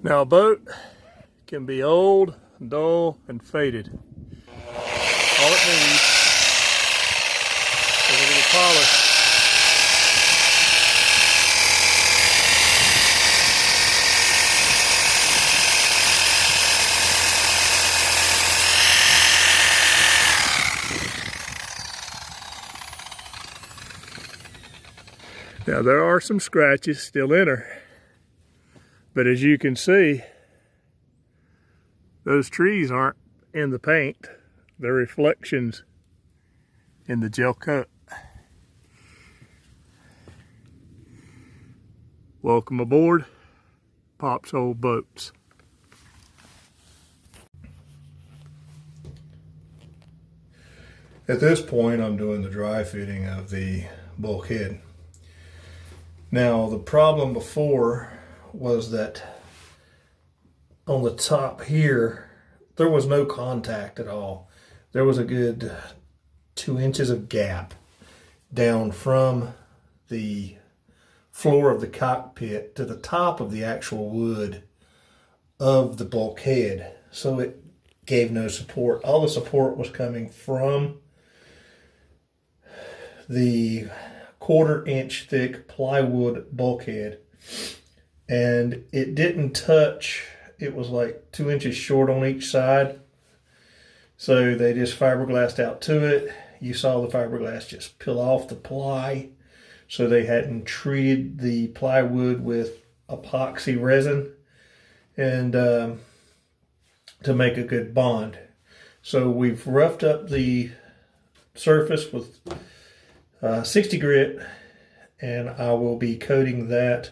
Now a boat can be old, dull, and faded. All it needs is a little polish. Now there are some scratches still in her, but as you can see, those trees aren't in the paint, they're reflections in the gel coat. Welcome aboard Pop's Old Boats. At this point, I'm doing the dry fitting of the bulkhead. Now, the problem before was that on the top here, there was no contact at all. There was a good 2 inches of gap down from the floor of the cockpit to the top of the actual wood of the bulkhead. So it gave no support. All the support was coming from the 1/4 inch thick plywood bulkhead, and it didn't touch. It was like 2 inches short on each side, so they just fiberglassed out to it. You saw the fiberglass just peel off the ply, so they hadn't treated the plywood with epoxy resin and to make a good bond. So we've roughed up the surface with 60 grit, and I will be coating that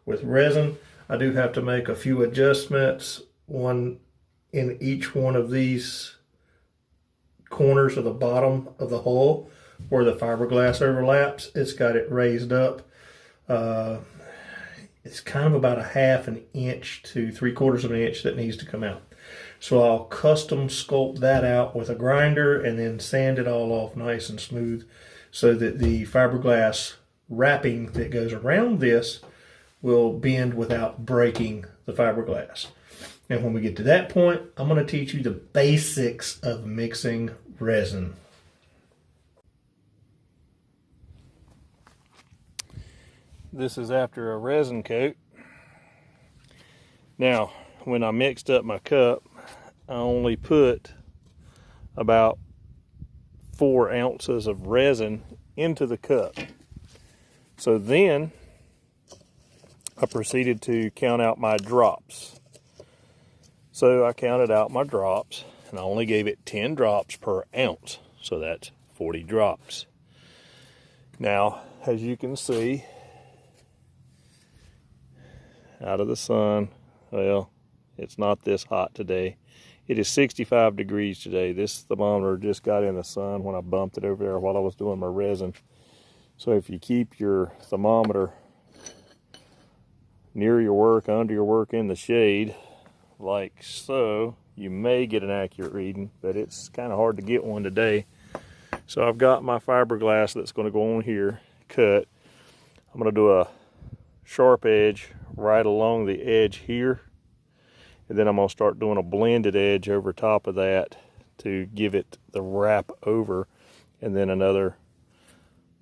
with resin. I do have to make a few adjustments, one in each one of these corners of the bottom of the hull where the fiberglass overlaps. It's got it raised up. It's kind of about a 1/2 inch to 3/4 of an inch that needs to come out. So I'll custom sculpt that out with a grinder and then sand it all off nice and smooth, so that the fiberglass wrapping that goes around this will bend without breaking the fiberglass. And when we get to that point, I'm going to teach you the basics of mixing resin. This is after a resin coat. Now, when I mixed up my cup, I only put about 4 ounces of resin into the cup. So then I proceeded to count out my drops. So I counted out my drops, and I only gave it 10 drops per ounce. So that's 40 drops. Now, as you can see, out of the sun, well, it's not this hot today. It is 65 degrees today. This thermometer just got in the sun when I bumped it over there while I was doing my resin. So if you keep your thermometer near your work, under your work, in the shade, like so, you may get an accurate reading, but it's kind of hard to get one today. So I've got my fiberglass that's going to go on here, cut. I'm going to do a sharp edge right along the edge here. And then I'm going to start doing a blended edge over top of that to give it the wrap over. And then another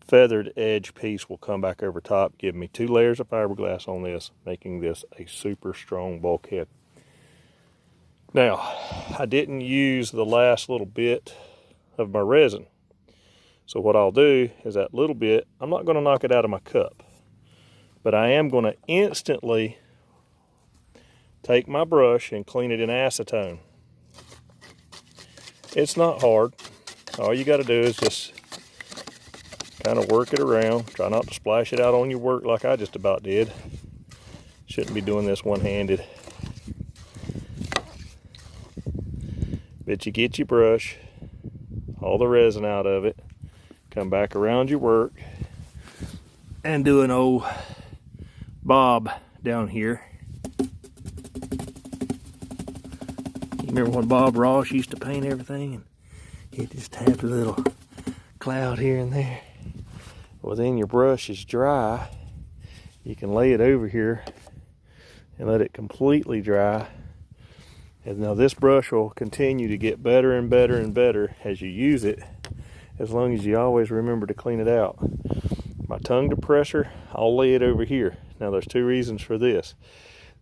feathered edge piece will come back over top, give me 2 layers of fiberglass on this, making this a super strong bulkhead. Now, I didn't use the last little bit of my resin. So what I'll do is that little bit, I'm not going to knock it out of my cup, but I am going to instantly take my brush and clean it in acetone. It's not hard. All you got to do is just kind of work it around. Try not to splash it out on your work like I just about did. Shouldn't be doing this one-handed. But you get your brush, all the resin out of it, come back around your work, and do an old bob down here. Remember when Bob Ross used to paint everything and he'd just tap a little cloud here and there? Well, then your brush is dry. You can lay it over here and let it completely dry. And now this brush will continue to get better and better and better as you use it, as long as you always remember to clean it out. My tongue depressor, I'll lay it over here. Now there's two reasons for this.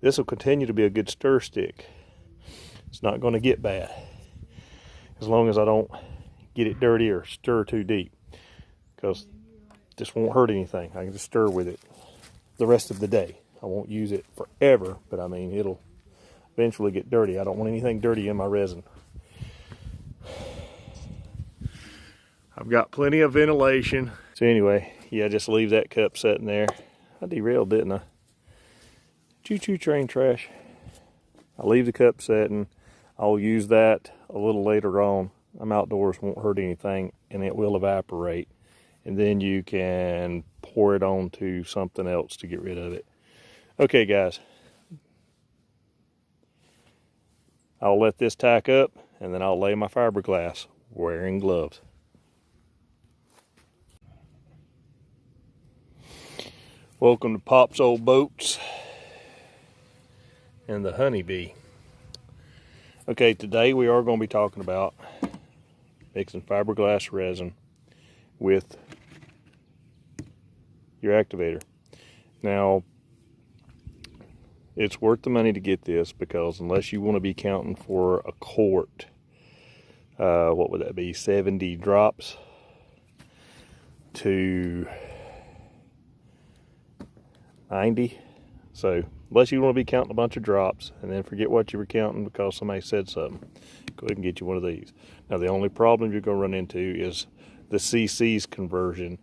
This will continue to be a good stir stick. It's not going to get bad as long as I don't get it dirty or stir too deep, because this won't hurt anything. I can just stir with it the rest of the day. I won't use it forever, but I mean, it'll eventually get dirty. I don't want anything dirty in my resin. I've got plenty of ventilation. So anyway, yeah, just leave that cup sitting there. I derailed, didn't I? Choo-choo train trash. I'll leave the cup setting. I'll use that a little later on. I'm outdoors, won't hurt anything, and it will evaporate. And then you can pour it onto something else to get rid of it. Okay, guys. I'll let this tack up, and then I'll lay my fiberglass wearing gloves. Welcome to Pop's Old Boats and the honeybee. Okay, today we are going to be talking about mixing fiberglass resin with your activator. Now, it's worth the money to get this, because unless you want to be counting for a quart, what would that be, 70 drops to 90. So unless you want to be counting a bunch of drops and then forget what you were counting because somebody said something, go ahead and get you one of these. Now the only problem you're going to run into is the cc's conversion,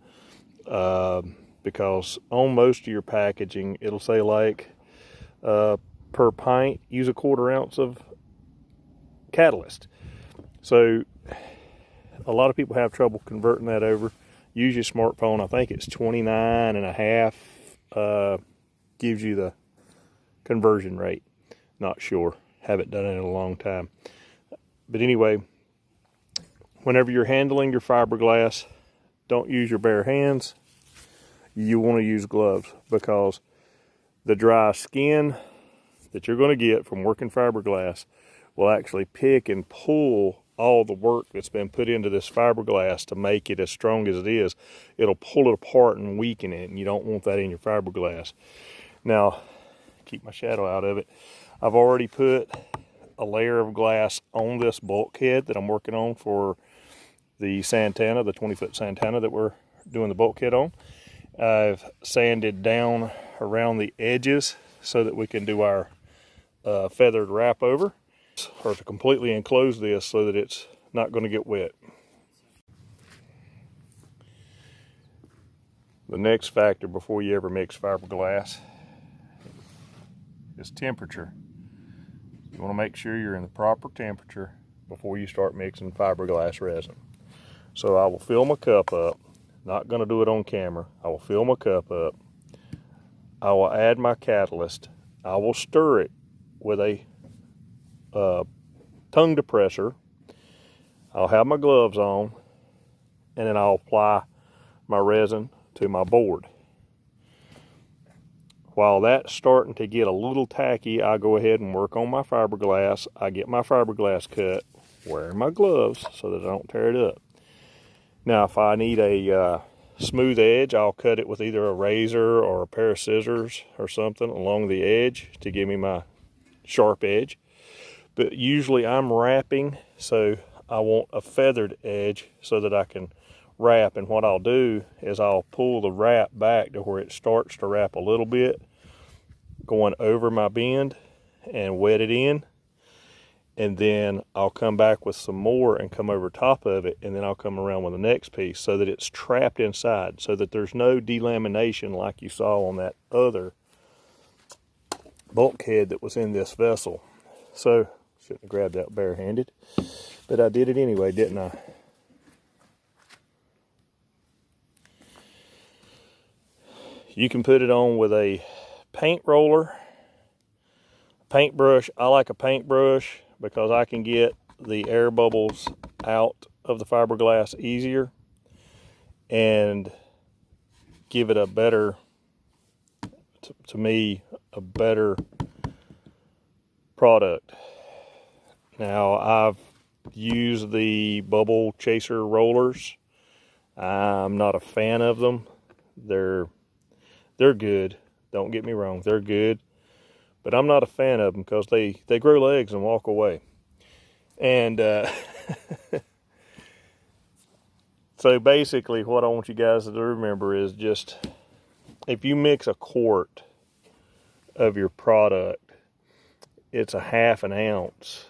because on most of your packaging it'll say like per pint use a 1/4 ounce of catalyst. So a lot of people have trouble converting that over. Use your smartphone. I think it's 29.5 gives you the conversion rate. Not sure, haven't done it in a long time. But anyway, whenever you're handling your fiberglass, don't use your bare hands. You want to use gloves, because the dry skin that you're going to get from working fiberglass will actually pick and pull all the work that's been put into this fiberglass to make it as strong as it is. It'll pull it apart and weaken it, and you don't want that in your fiberglass. Now, keep my shadow out of it, I've already put a layer of glass on this bulkhead that I'm working on for the Santana, the 20-foot Santana that we're doing the bulkhead on. I've sanded down around the edges so that we can do our feathered wrap over, or to completely enclose this so that it's not going to get wet. The next factor before you ever mix fiberglass is temperature. You want to make sure you're in the proper temperature before you start mixing fiberglass resin. So I will fill my cup up. Not going to do it on camera. I will fill my cup up. I will add my catalyst. I will stir it with a tongue depressor. I'll have my gloves on, and then I'll apply my resin to my board. While that's starting to get a little tacky, I go ahead and work on my fiberglass. I get my fiberglass cut, wearing my gloves so that I don't tear it up. Now, if I need a smooth edge, I'll cut it with either a razor or a pair of scissors or something along the edge to give me my sharp edge. But usually I'm wrapping, so I want a feathered edge so that I can wrap. And what I'll do is I'll pull the wrap back to where it starts to wrap a little bit, going over my bend, and wet it in. And then I'll come back with some more and come over top of it, and then I'll come around with the next piece so that it's trapped inside, so that there's no delamination like you saw on that other bulkhead that was in this vessel. So, shouldn't have grabbed that barehanded, but I did it anyway, didn't I? You can put it on with a paint roller, paintbrush. I like a paintbrush because I can get the air bubbles out of the fiberglass easier and give it a better, to me, a better product. Now, I've used the bubble chaser rollers. I'm not a fan of them. They're good. Don't get me wrong, they're good. But I'm not a fan of them because they grow legs and walk away. And so basically what I want you guys to remember is just, if you mix a quart of your product, it's a half an ounce,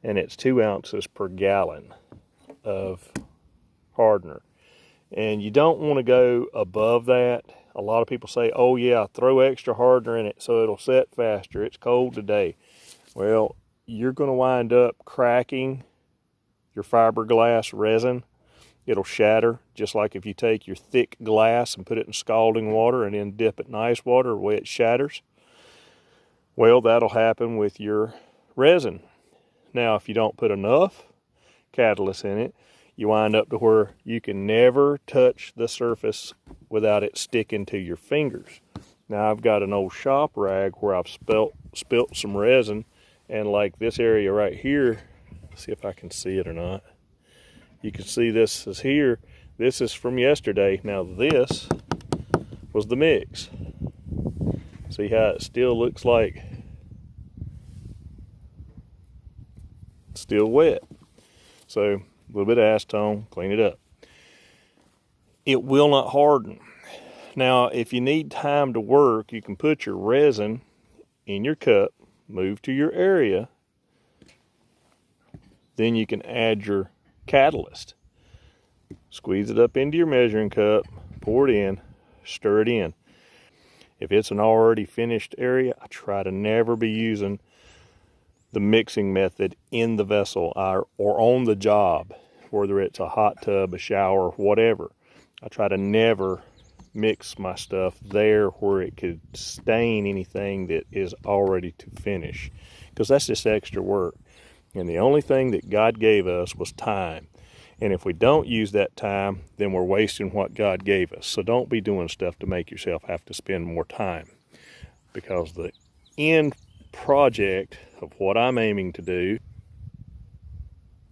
and it's 2 ounces per gallon of hardener. And you don't want to go above that. A lot of people say, oh yeah, throw extra hardener in it so it'll set faster. It's cold today. Well, you're going to wind up cracking your fiberglass resin. It'll shatter, just like if you take your thick glass and put it in scalding water and then dip it in ice water, the way it shatters. Well, that'll happen with your resin. Now, if you don't put enough catalyst in it, you wind up to where you can never touch the surface without it sticking to your fingers. Now, I've got an old shop rag where I've spilt some resin, and like this area right here, see if I can see it or not. You can see this is here. This is from yesterday. Now this was the mix. See how it still looks like it's still wet. So a little bit of acetone, clean it up. It will not harden. Now, if you need time to work, you can put your resin in your cup, move to your area, then you can add your catalyst. Squeeze it up into your measuring cup, pour it in, stir it in. If it's an already finished area, I try to never be using the mixing method in the vessel or on the job, whether it's a hot tub, a shower, whatever. I try to never mix my stuff there where it could stain anything that is already to finish, because that's just extra work. And the only thing that God gave us was time. And if we don't use that time, then we're wasting what God gave us. So don't be doing stuff to make yourself have to spend more time, because the end project of what I'm aiming to do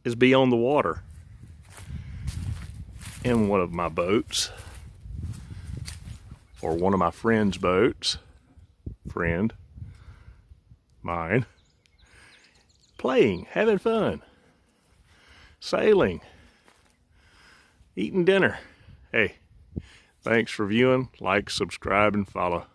is be on the water in one of my boats, or one of my friend's boats, mine, playing, having fun, sailing, eating dinner. Hey, thanks for viewing. Like, subscribe, and follow.